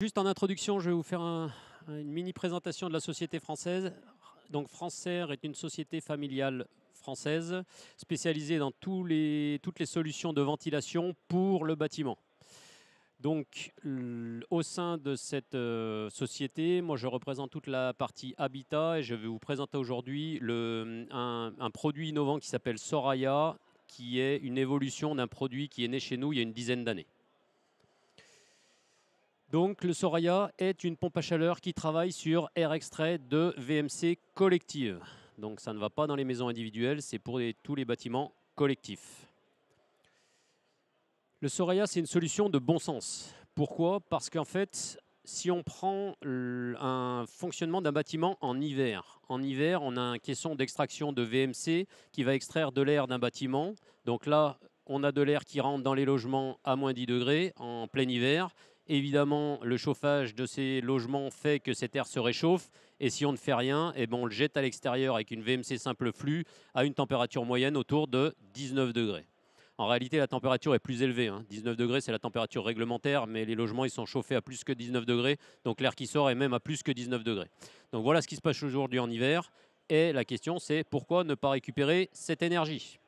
Juste en introduction, je vais vous faire une mini présentation de la société française. Donc Francaire est une société familiale française spécialisée dans toutes les solutions de ventilation pour le bâtiment. Donc au sein de cette société, moi je représente toute la partie habitat et je vais vous présenter aujourd'hui un produit innovant qui s'appelle Soraya, qui est une évolution d'un produit qui est né chez nous il y a une dizaine d'années. Donc le Soraya est une pompe à chaleur qui travaille sur air extrait de VMC collective. Donc ça ne va pas dans les maisons individuelles, c'est pour tous les bâtiments collectifs. Le Soraya, c'est une solution de bon sens. Pourquoi? Parce qu'en fait, si on prend un fonctionnement d'un bâtiment en hiver, on a un caisson d'extraction de VMC qui va extraire de l'air d'un bâtiment. Donc là, on a de l'air qui rentre dans les logements à moins 10 degrés en plein hiver. Évidemment, le chauffage de ces logements fait que cet air se réchauffe. Et si on ne fait rien, eh ben on le jette à l'extérieur avec une VMC simple flux à une température moyenne autour de 19 degrés. En réalité, la température est plus élevée. 19 degrés, c'est la température réglementaire, mais les logements ils sont chauffés à plus que 19 degrés. Donc l'air qui sort est même à plus que 19 degrés. Donc voilà ce qui se passe aujourd'hui en hiver. Et la question, c'est pourquoi ne pas récupérer cette énergie?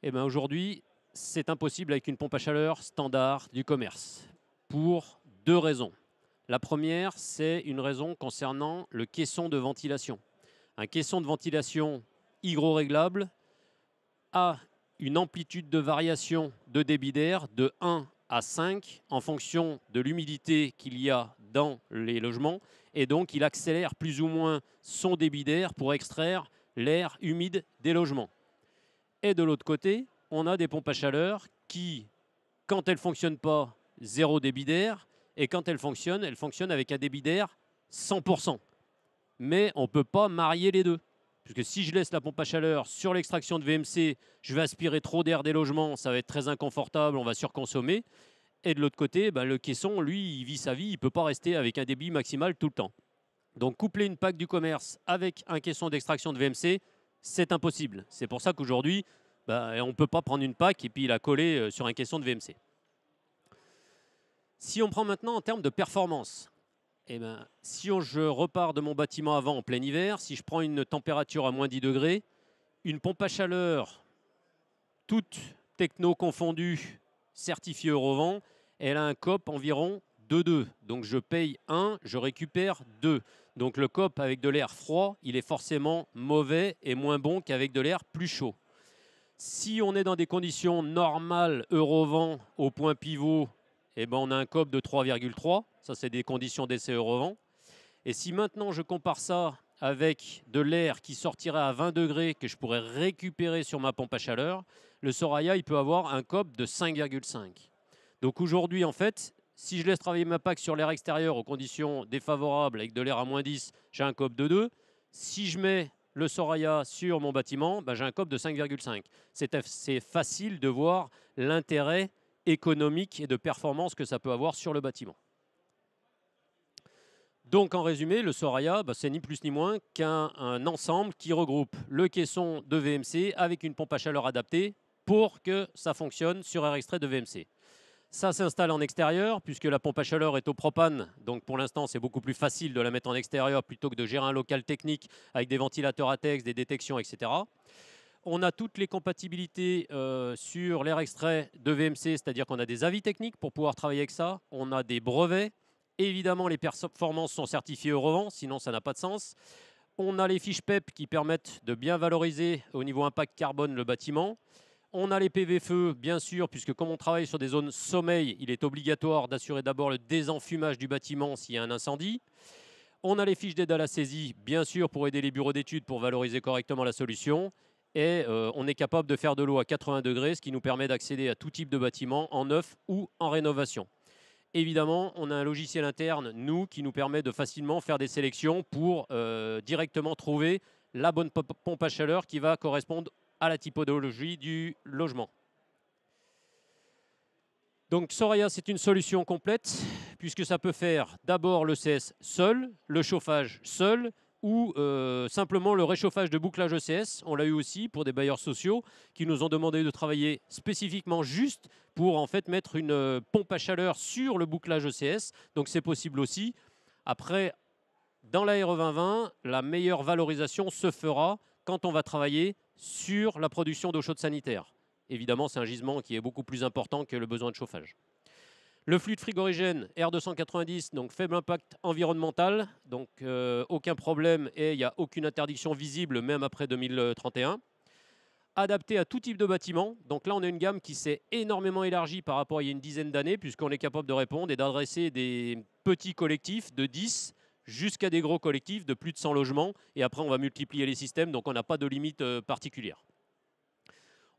Eh bien aujourd'hui, c'est impossible avec une pompe à chaleur standard du commerce, pour deux raisons. La première, c'est une raison concernant le caisson de ventilation. Un caisson de ventilation hygroréglable a une amplitude de variation de débit d'air de 1 à 5 en fonction de l'humidité qu'il y a dans les logements. Et donc, il accélère plus ou moins son débit d'air pour extraire l'air humide des logements. Et de l'autre côté, on a des pompes à chaleur qui, quand elles ne fonctionnent pas, zéro débit d'air. Et quand elles fonctionnent avec un débit d'air 100%. Mais on ne peut pas marier les deux. Puisque si je laisse la pompe à chaleur sur l'extraction de VMC, je vais aspirer trop d'air des logements, ça va être très inconfortable, on va surconsommer. Et de l'autre côté, le caisson, lui, il vit sa vie, il ne peut pas rester avec un débit maximal tout le temps. Donc coupler une PAC du commerce avec un caisson d'extraction de VMC, c'est impossible. C'est pour ça qu'aujourd'hui, on ne peut pas prendre une PAC et puis la coller sur un caisson de VMC. Si on prend maintenant en termes de performance, si je repars de mon bâtiment avant en plein hiver, si je prends une température à moins 10 degrés, une pompe à chaleur, toute techno confondue, certifiée Eurovent, elle a un COP environ de 2. Donc je paye 1, je récupère 2. Donc le COP avec de l'air froid, il est forcément mauvais et moins bon qu'avec de l'air plus chaud. Si on est dans des conditions normales Eurovent au point pivot, on a un COP de 3,3. Ça, c'est des conditions d'essai Eurovent. Et si maintenant je compare ça avec de l'air qui sortirait à 20 degrés que je pourrais récupérer sur ma pompe à chaleur, le Soraya, il peut avoir un COP de 5,5. Donc aujourd'hui, en fait, si je laisse travailler ma PAC sur l'air extérieur aux conditions défavorables avec de l'air à moins 10, j'ai un COP de 2. Si je mets le Soraya sur mon bâtiment, j'ai un COP de 5,5. C'est facile de voir l'intérêt économique et de performance que ça peut avoir sur le bâtiment. Donc en résumé, le Soraya, c'est ni plus ni moins qu'un ensemble qui regroupe le caisson de VMC avec une pompe à chaleur adaptée pour que ça fonctionne sur air extrait de VMC. Ça s'installe en extérieur puisque la pompe à chaleur est au propane. Donc pour l'instant, c'est beaucoup plus facile de la mettre en extérieur plutôt que de gérer un local technique avec des ventilateurs à texte, des détections, etc. On a toutes les compatibilités sur l'air extrait de VMC, c'est-à-dire qu'on a des avis techniques pour pouvoir travailler avec ça. On a des brevets. Évidemment, les performances sont certifiées Eurovent, sinon ça n'a pas de sens. On a les fiches PEP qui permettent de bien valoriser au niveau impact carbone le bâtiment. On a les PV-feu, bien sûr, puisque comme on travaille sur des zones sommeil, il est obligatoire d'assurer d'abord le désenfumage du bâtiment s'il y a un incendie. On a les fiches d'aide à la saisie, bien sûr, pour aider les bureaux d'études pour valoriser correctement la solution. Et on est capable de faire de l'eau à 80 degrés, ce qui nous permet d'accéder à tout type de bâtiment, en neuf ou en rénovation. Évidemment, on a un logiciel interne, nous, qui nous permet de facilement faire des sélections pour directement trouver la bonne pompe à chaleur qui va correspondre à la typologie du logement. Donc Soraya, c'est une solution complète, puisque ça peut faire d'abord le CS seul, le chauffage seul, ou simplement le réchauffage de bouclage ECS. On l'a eu aussi pour des bailleurs sociaux qui nous ont demandé de travailler spécifiquement juste pour en fait mettre une pompe à chaleur sur le bouclage ECS. Donc c'est possible aussi. Après, dans la RE 2020, la meilleure valorisation se fera quand on va travailler sur la production d'eau chaude sanitaire. Évidemment, c'est un gisement qui est beaucoup plus important que le besoin de chauffage. Le fluide frigorigène R290, donc faible impact environnemental, donc aucun problème et il n'y a aucune interdiction visible même après 2031. Adapté à tout type de bâtiment, donc là on a une gamme qui s'est énormément élargie par rapport à il y a une dizaine d'années puisqu'on est capable de répondre et d'adresser des petits collectifs de 10 jusqu'à des gros collectifs de plus de 100 logements et après on va multiplier les systèmes donc on n'a pas de limite particulière.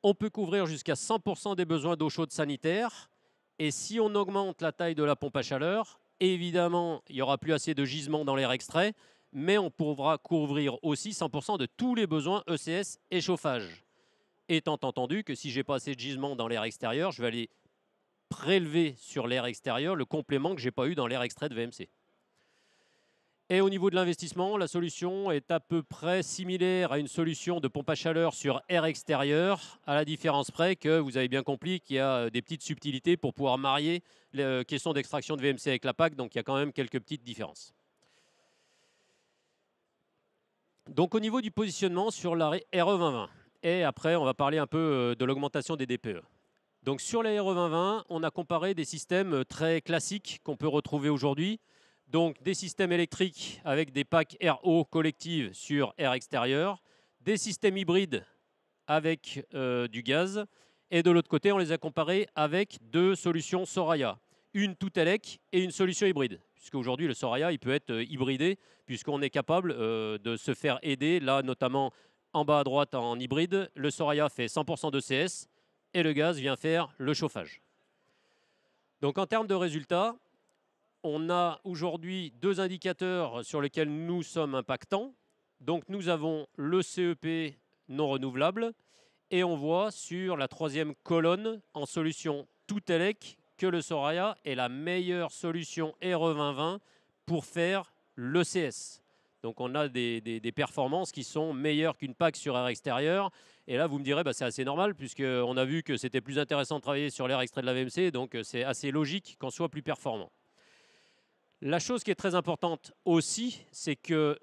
On peut couvrir jusqu'à 100% des besoins d'eau chaude sanitaire. Et si on augmente la taille de la pompe à chaleur, évidemment, il n'y aura plus assez de gisements dans l'air extrait, mais on pourra couvrir aussi 100% de tous les besoins ECS et chauffage. Étant entendu que si je n'ai pas assez de gisements dans l'air extérieur, je vais aller prélever sur l'air extérieur le complément que je n'ai pas eu dans l'air extrait de VMC. Et au niveau de l'investissement, la solution est à peu près similaire à une solution de pompe à chaleur sur air extérieur, à la différence près que vous avez bien compris qu'il y a des petites subtilités pour pouvoir marier les questions d'extraction de VMC avec la PAC, donc il y a quand même quelques petites différences. Donc au niveau du positionnement sur la RE 2020, et après on va parler un peu de l'augmentation des DPE. Donc sur la RE 2020, on a comparé des systèmes très classiques qu'on peut retrouver aujourd'hui. Donc des systèmes électriques avec des packs RO collectives sur air extérieur, des systèmes hybrides avec du gaz, et de l'autre côté, on les a comparés avec deux solutions Soraya, une tout élec et une solution hybride. Puisqu'aujourd'hui, le Soraya, il peut être hybridé, puisqu'on est capable de se faire aider, là notamment en bas à droite en hybride, le Soraya fait 100% de CS et le gaz vient faire le chauffage. Donc en termes de résultats, on a aujourd'hui deux indicateurs sur lesquels nous sommes impactants. Donc nous avons le CEP non renouvelable et on voit sur la troisième colonne en solution tout élec que le Soraya est la meilleure solution RE 2020 pour faire l'ECS. Donc on a des performances qui sont meilleures qu'une PAC sur air extérieur. Et là, vous me direz, bah, c'est assez normal puisqu'on a vu que c'était plus intéressant de travailler sur l'air extrait de la VMC. Donc c'est assez logique qu'on soit plus performant. La chose qui est très importante aussi, c'est que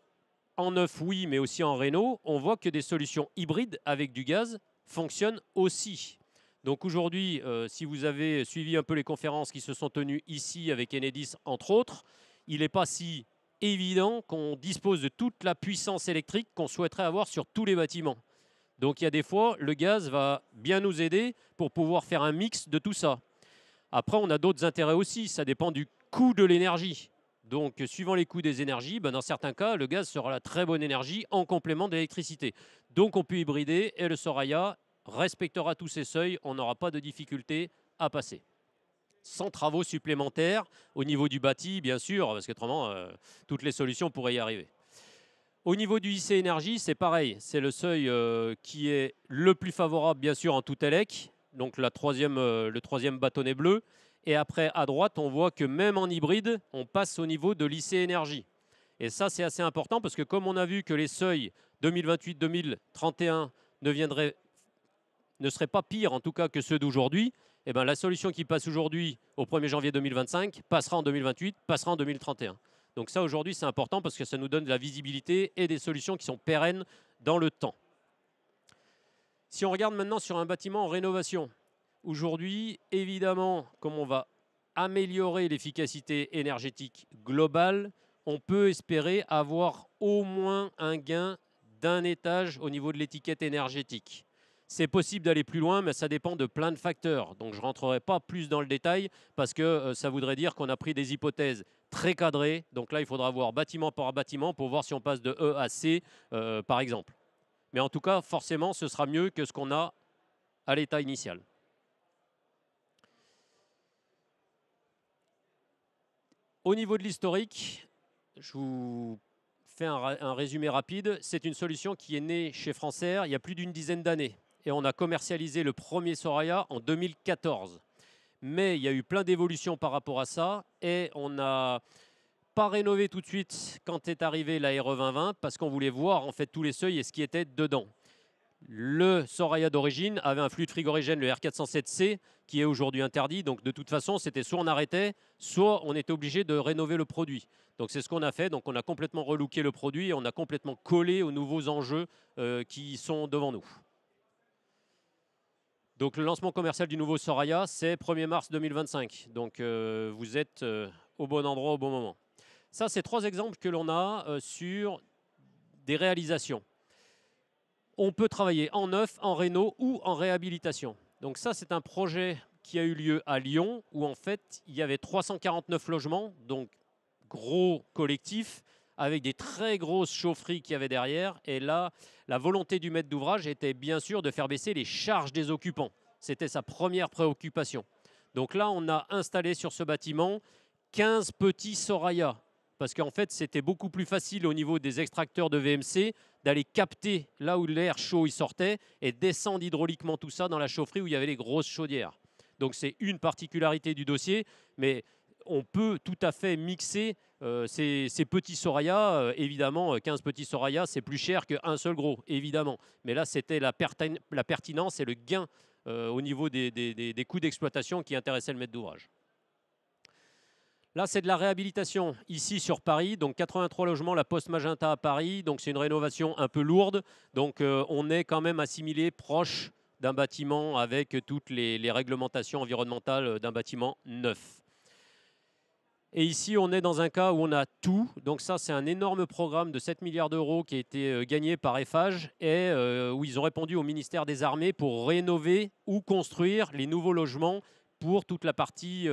en neuf, oui, mais aussi en réno, on voit que des solutions hybrides avec du gaz fonctionnent aussi. Donc aujourd'hui, si vous avez suivi un peu les conférences qui se sont tenues ici avec Enedis, entre autres, il n'est pas si évident qu'on dispose de toute la puissance électrique qu'on souhaiterait avoir sur tous les bâtiments. Donc il y a des fois, le gaz va bien nous aider pour pouvoir faire un mix de tout ça. Après, on a d'autres intérêts aussi, ça dépend du coût de l'énergie. Donc, suivant les coûts des énergies, dans certains cas, le gaz sera la très bonne énergie en complément d'électricité. Donc, on peut hybrider et le Soraya respectera tous ces seuils. On n'aura pas de difficulté à passer. Sans travaux supplémentaires au niveau du bâti, bien sûr, parce qu'autrement, toutes les solutions pourraient y arriver. Au niveau du IC Énergie, c'est pareil. C'est le seuil qui est le plus favorable, bien sûr, en tout élec. Donc, le troisième bâtonnet bleu. Et après, à droite, on voit que même en hybride, on passe au niveau de l'IC Énergie. Et ça, c'est assez important parce que comme on a vu que les seuils 2028-2031 ne seraient pas pires, en tout cas, que ceux d'aujourd'hui, eh ben, la solution qui passe aujourd'hui au 1er janvier 2025 passera en 2028, passera en 2031. Donc ça, aujourd'hui, c'est important parce que ça nous donne de la visibilité et des solutions qui sont pérennes dans le temps. Si on regarde maintenant sur un bâtiment en rénovation, aujourd'hui, évidemment, comme on va améliorer l'efficacité énergétique globale, on peut espérer avoir au moins un gain d'un étage au niveau de l'étiquette énergétique. C'est possible d'aller plus loin, mais ça dépend de plein de facteurs. Donc je ne rentrerai pas plus dans le détail parce que ça voudrait dire qu'on a pris des hypothèses très cadrées. Donc là, il faudra voir bâtiment par bâtiment pour voir si on passe de E à C, par exemple. Mais en tout cas, forcément, ce sera mieux que ce qu'on a à l'état initial. Au niveau de l'historique, je vous fais un résumé rapide. C'est une solution qui est née chez Francaire il y a plus d'une dizaine d'années. Et on a commercialisé le premier Soraya en 2014. Mais il y a eu plein d'évolutions par rapport à ça. Et on a pas rénové tout de suite quand est arrivé la RE 2020 parce qu'on voulait voir en fait tous les seuils et ce qui était dedans. Le Soraya d'origine avait un fluide frigorigène, le R407C, qui est aujourd'hui interdit. Donc de toute façon, c'était soit on arrêtait, soit on était obligé de rénover le produit. Donc c'est ce qu'on a fait. Donc on a complètement relooké le produit et on a complètement collé aux nouveaux enjeux qui sont devant nous. Donc le lancement commercial du nouveau Soraya, c'est 1er mars 2025. Donc vous êtes au bon endroit au bon moment. Ça, c'est 3 exemples que l'on a sur des réalisations. On peut travailler en neuf, en réno ou en réhabilitation. Donc ça, c'est un projet qui a eu lieu à Lyon, où en fait, il y avait 349 logements, donc gros collectif, avec des très grosses chaufferies qu'il y avait derrière. Et là, la volonté du maître d'ouvrage était bien sûr de faire baisser les charges des occupants. C'était sa première préoccupation. Donc là, on a installé sur ce bâtiment 15 petits Soraya, parce qu'en fait, c'était beaucoup plus facile au niveau des extracteurs de VMC d'aller capter là où l'air chaud il sortait et descendre hydrauliquement tout ça dans la chaufferie où il y avait les grosses chaudières. Donc c'est une particularité du dossier, mais on peut tout à fait mixer ces petits Soraya. Évidemment, 15 petits Soraya, c'est plus cher qu'un seul gros, évidemment. Mais là, c'était la pertinence et le gain au niveau des coûts d'exploitation qui intéressaient le maître d'ouvrage. Là, c'est de la réhabilitation ici sur Paris, donc 83 logements, la Poste Magenta à Paris, donc c'est une rénovation un peu lourde, donc on est quand même assimilé proche d'un bâtiment avec toutes les réglementations environnementales d'un bâtiment neuf. Et ici, on est dans un cas où on a tout, donc ça c'est un énorme programme de 7 milliards d'euros qui a été gagné par Eiffage et où ils ont répondu au ministère des Armées pour rénover ou construire les nouveaux logements pour toute la partie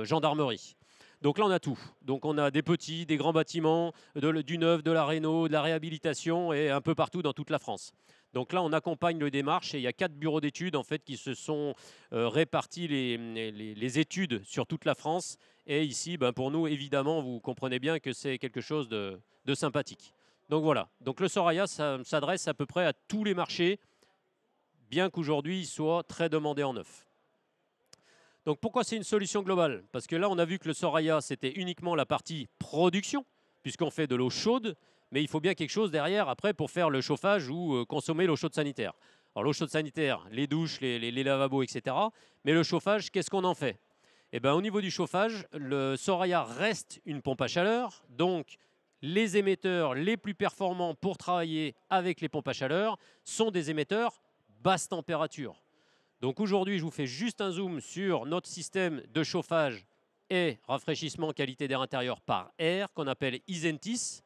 gendarmerie. Donc là, on a tout. Donc on a des petits, des grands bâtiments, du neuf, de la réno, de la réhabilitation et un peu partout dans toute la France. Donc là, on accompagne le démarche et il y a 4 bureaux d'études en fait, qui se sont répartis les études sur toute la France. Et ici, ben, pour nous, évidemment, vous comprenez bien que c'est quelque chose de sympathique. Donc voilà. Donc le Soraya, ça s'adresse à peu près à tous les marchés, bien qu'aujourd'hui, il soit très demandé en neuf. Donc pourquoi c'est une solution globale? Parce que là, on a vu que le Soraya, c'était uniquement la partie production, puisqu'on fait de l'eau chaude, mais il faut bien quelque chose derrière après pour faire le chauffage ou consommer l'eau chaude sanitaire. Alors l'eau chaude sanitaire, les douches, les lavabos, etc. Mais le chauffage, qu'est-ce qu'on en fait? Eh bien, au niveau du chauffage, le Soraya reste une pompe à chaleur, donc les émetteurs les plus performants pour travailler avec les pompes à chaleur sont des émetteurs basse température. Donc aujourd'hui, je vous fais juste un zoom sur notre système de chauffage et rafraîchissement qualité d'air intérieur par air, qu'on appelle Isentis,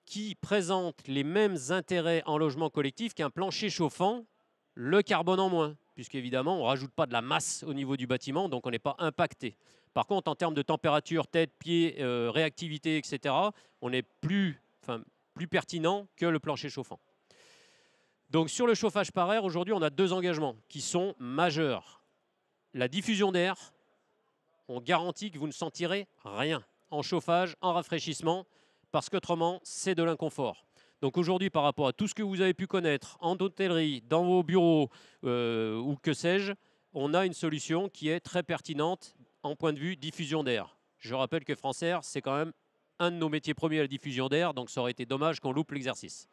qui présente les mêmes intérêts en logement collectif qu'un plancher chauffant, le carbone en moins, puisqu'évidemment, on ne rajoute pas de la masse au niveau du bâtiment, donc on n'est pas impacté. Par contre, en termes de température, tête, pied, réactivité, etc., on est plus pertinent que le plancher chauffant. Donc sur le chauffage par air, aujourd'hui, on a 2 engagements qui sont majeurs. La diffusion d'air, on garantit que vous ne sentirez rien en chauffage, en rafraîchissement, parce qu'autrement, c'est de l'inconfort. Donc aujourd'hui, par rapport à tout ce que vous avez pu connaître en hôtellerie, dans vos bureaux ou que sais-je, on a une solution qui est très pertinente en point de vue diffusion d'air. Je rappelle que France Air, c'est quand même un de nos métiers premiers à la diffusion d'air, donc ça aurait été dommage qu'on loupe l'exercice.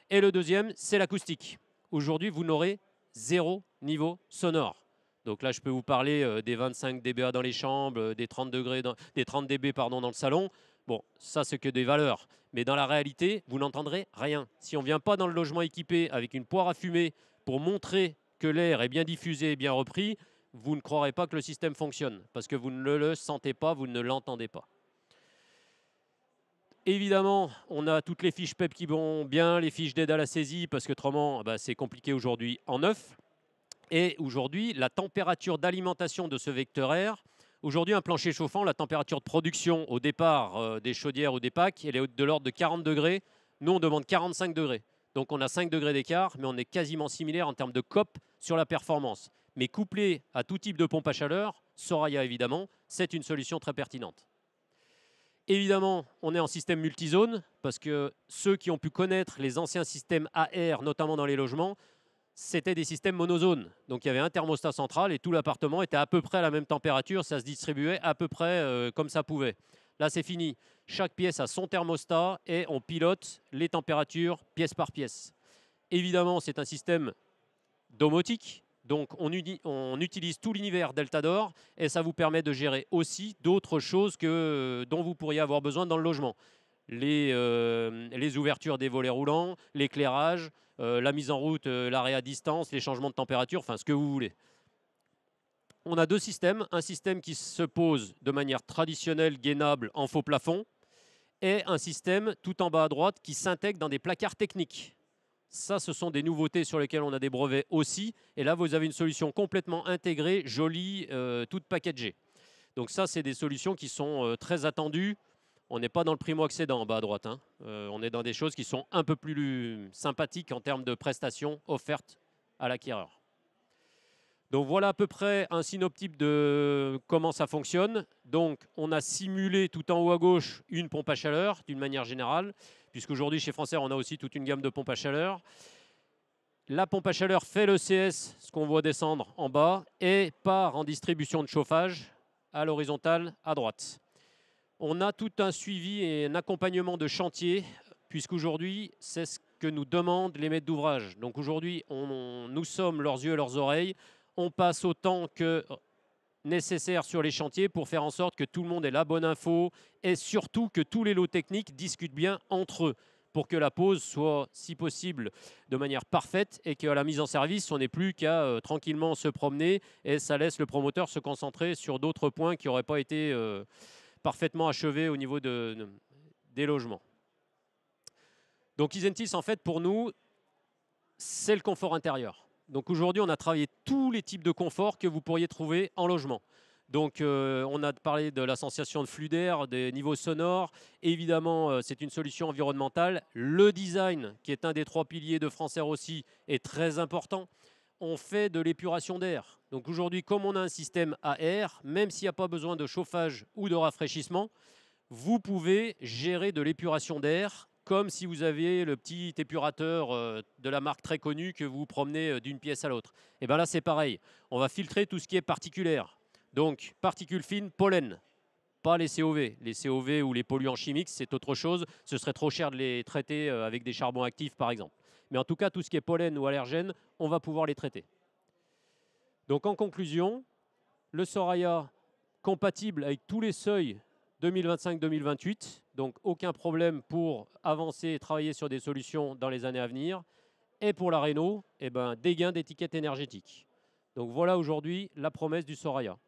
Et le deuxième, c'est l'acoustique. Aujourd'hui, vous n'aurez 0 niveau sonore. Donc là, je peux vous parler des 25 dBA dans les chambres, des 30 dB dans le salon. Bon, ça, c'est que des valeurs. Mais dans la réalité, vous n'entendrez rien. Si on ne vient pas dans le logement équipé avec une poire à fumer pour montrer que l'air est bien diffusé et bien repris, vous ne croirez pas que le système fonctionne. Parce que vous ne le sentez pas, vous ne l'entendez pas. Évidemment, on a toutes les fiches PEP qui vont bien, les fiches d'aide à la saisie, parce qu'autrement, c'est compliqué aujourd'hui en neuf. Et aujourd'hui, la température d'alimentation de ce vecteur air, aujourd'hui, un plancher chauffant, la température de production au départ des chaudières ou des packs, elle est de l'ordre de 40 degrés. Nous, on demande 45 degrés. Donc, on a 5 degrés d'écart, mais on est quasiment similaire en termes de COP sur la performance. Mais couplé à tout type de pompe à chaleur, Soraya évidemment, c'est une solution très pertinente. Évidemment, on est en système multizone, parce que ceux qui ont pu connaître les anciens systèmes AR, notamment dans les logements, c'était des systèmes monozones. Donc il y avait un thermostat central et tout l'appartement était à peu près à la même température, ça se distribuait à peu près comme ça pouvait. Là, c'est fini. Chaque pièce a son thermostat et on pilote les températures pièce par pièce. Évidemment, c'est un système domotique. Donc, on utilise tout l'univers Deltador et ça vous permet de gérer aussi d'autres choses dont vous pourriez avoir besoin dans le logement. Les ouvertures des volets roulants, l'éclairage, la mise en route, l'arrêt à distance, les changements de température, enfin ce que vous voulez. On a deux systèmes. Un système qui se pose de manière traditionnelle, gainable, en faux plafond, et un système tout en bas à droite qui s'intègre dans des placards techniques. Ça, ce sont des nouveautés sur lesquelles on a des brevets aussi. Et là, vous avez une solution complètement intégrée, jolie, toute packagée. Donc ça, c'est des solutions qui sont très attendues. On n'est pas dans le primo-accédant en bas à droite, hein. On est dans des choses qui sont un peu plus sympathiques en termes de prestations offertes à l'acquéreur. Donc voilà à peu près un synoptype de comment ça fonctionne. Donc on a simulé tout en haut à gauche une pompe à chaleur d'une manière générale, puisqu'aujourd'hui chez Francaire on a aussi toute une gamme de pompes à chaleur. La pompe à chaleur fait le CS, ce qu'on voit descendre en bas, et part en distribution de chauffage à l'horizontale à droite. On a tout un suivi et un accompagnement de chantier, puisqu'aujourd'hui, c'est ce que nous demandent les maîtres d'ouvrage. Donc aujourd'hui, nous sommes leurs yeux et leurs oreilles. On passe autant que nécessaire sur les chantiers pour faire en sorte que tout le monde ait la bonne info et surtout que tous les lots techniques discutent bien entre eux pour que la pose soit, si possible, de manière parfaite et qu'à la mise en service, on n'ait plus qu'à tranquillement se promener et ça laisse le promoteur se concentrer sur d'autres points qui n'auraient pas été parfaitement achevés au niveau des logements. Donc Isentis, en fait, pour nous, c'est le confort intérieur. Donc aujourd'hui, on a travaillé tous les types de confort que vous pourriez trouver en logement. Donc on a parlé de la sensation de flux d'air, des niveaux sonores. Évidemment, c'est une solution environnementale. Le design, qui est un des 3 piliers de Francaire aussi, est très important. On fait de l'épuration d'air. Donc aujourd'hui, comme on a un système à air, même s'il n'y a pas besoin de chauffage ou de rafraîchissement, vous pouvez gérer de l'épuration d'air comme si vous aviez le petit épurateur de la marque très connue que vous promenez d'une pièce à l'autre. Et bien là, c'est pareil. On va filtrer tout ce qui est particulaire. Donc, particules fines, pollen, pas les COV. Les COV ou les polluants chimiques, c'est autre chose. Ce serait trop cher de les traiter avec des charbons actifs, par exemple. Mais en tout cas, tout ce qui est pollen ou allergène, on va pouvoir les traiter. Donc, en conclusion, le Soraya, compatible avec tous les seuils 2025-2028, donc aucun problème pour avancer et travailler sur des solutions dans les années à venir. Et pour la Renault, eh ben, des gains d'étiquette énergétique. Donc voilà aujourd'hui la promesse du Soraya.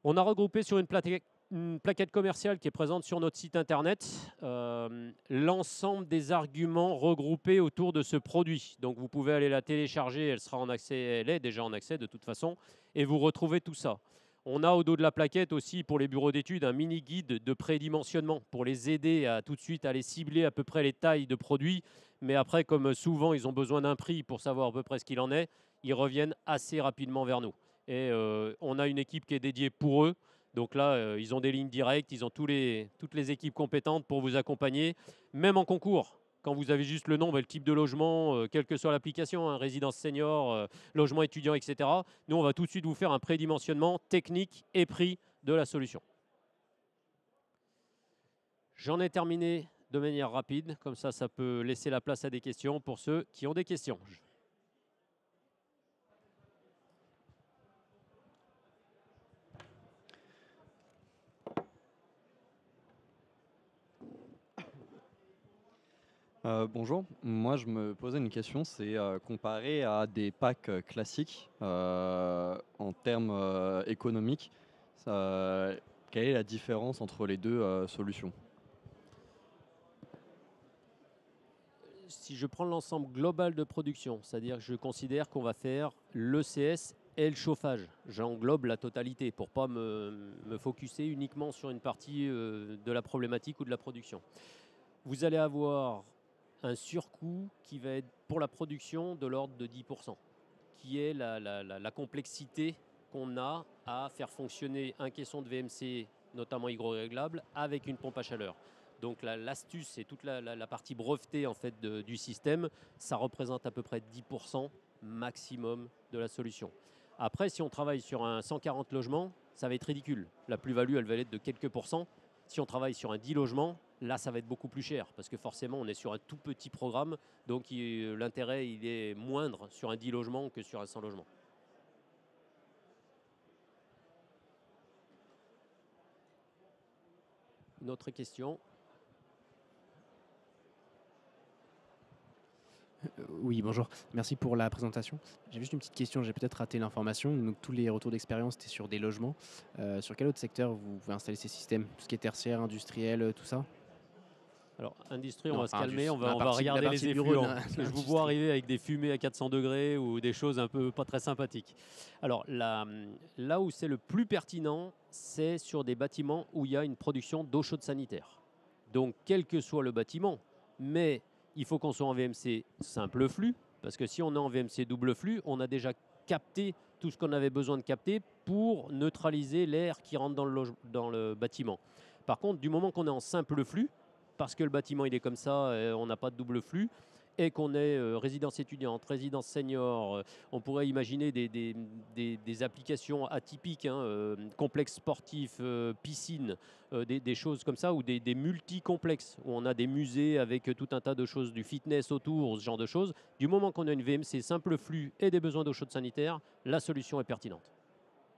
On a regroupé sur une plaquette commerciale qui est présente sur notre site internet l'ensemble des arguments regroupés autour de ce produit. Donc vous pouvez aller la télécharger, elle sera en accès, elle est déjà en accès de toute façon, et vous retrouvez tout ça. On a au dos de la plaquette aussi pour les bureaux d'études un mini guide de prédimensionnement pour les aider à tout de suite aller cibler à peu près les tailles de produits. Mais après, comme souvent ils ont besoin d'un prix pour savoir à peu près ce qu'il en est, ils reviennent assez rapidement vers nous. Et on a une équipe qui est dédiée pour eux. Donc là, ils ont des lignes directes, ils ont toutes les équipes compétentes pour vous accompagner, même en concours. Quand vous avez juste le nom et le type de logement, quelle que soit l'application, hein, résidence senior, logement étudiant, etc., nous, on va tout de suite vous faire un prédimensionnement technique et prix de la solution. J'en ai terminé de manière rapide, comme ça peut laisser la place à des questions pour ceux qui ont des questions. Bonjour, moi je me posais une question, c'est comparé à des packs classiques en termes économiques, quelle est la différence entre les deux solutions? Si je prends l'ensemble global de production, c'est-à-dire que je considère qu'on va faire l'ECS et le chauffage. J'englobe la totalité pour ne pas me focuser uniquement sur une partie de la problématique ou de la production. Vous allez avoir un surcoût qui va être pour la production de l'ordre de 10%, qui est la complexité qu'on a à faire fonctionner un caisson de VMC, notamment hygroréglable, avec une pompe à chaleur. Donc l'astuce et toute la partie brevetée en fait, du système, ça représente à peu près 10% maximum de la solution. Après, si on travaille sur un 140 logements, ça va être ridicule. La plus-value, elle va être de quelques pourcents, Si on travaille sur un 10 logements, là, ça va être beaucoup plus cher parce que forcément, on est sur un tout petit programme. Donc, l'intérêt, il est moindre sur un 10 logements que sur un 100 logements. Une autre question? Oui, bonjour. Merci pour la présentation. J'ai juste une petite question, j'ai peut-être raté l'information. Donc, tous les retours d'expérience étaient sur des logements. Sur quel autre secteur vous pouvez installer ces systèmes? Tout ce qui est tertiaire, industriel, tout ça? Alors, industrie, on Non, va se enfin, calmer, juste on va la partie- regarder la les partie bureau effluents. d'un- Parce que je vous d'industrie. vois arriver avec des fumées à 400 degrés ou des choses un peu pas très sympathiques. Alors, là où c'est le plus pertinent, c'est sur des bâtiments où il y a une production d'eau chaude sanitaire. Donc, quel que soit le bâtiment, mais il faut qu'on soit en VMC simple flux, parce que si on est en VMC double flux, on a déjà capté tout ce qu'on avait besoin de capter pour neutraliser l'air qui rentre dans le bâtiment. Par contre, du moment qu'on est en simple flux, parce que le bâtiment il est comme ça, on n'a pas de double flux, et qu'on est résidence étudiante, résidence senior, on pourrait imaginer des applications atypiques, hein, complexes sportifs, piscines, des choses comme ça, ou des multi-complexes, où on a des musées avec tout un tas de choses, du fitness autour, ce genre de choses. Du moment qu'on a une VMC simple flux et des besoins d'eau chaude sanitaire, la solution est pertinente.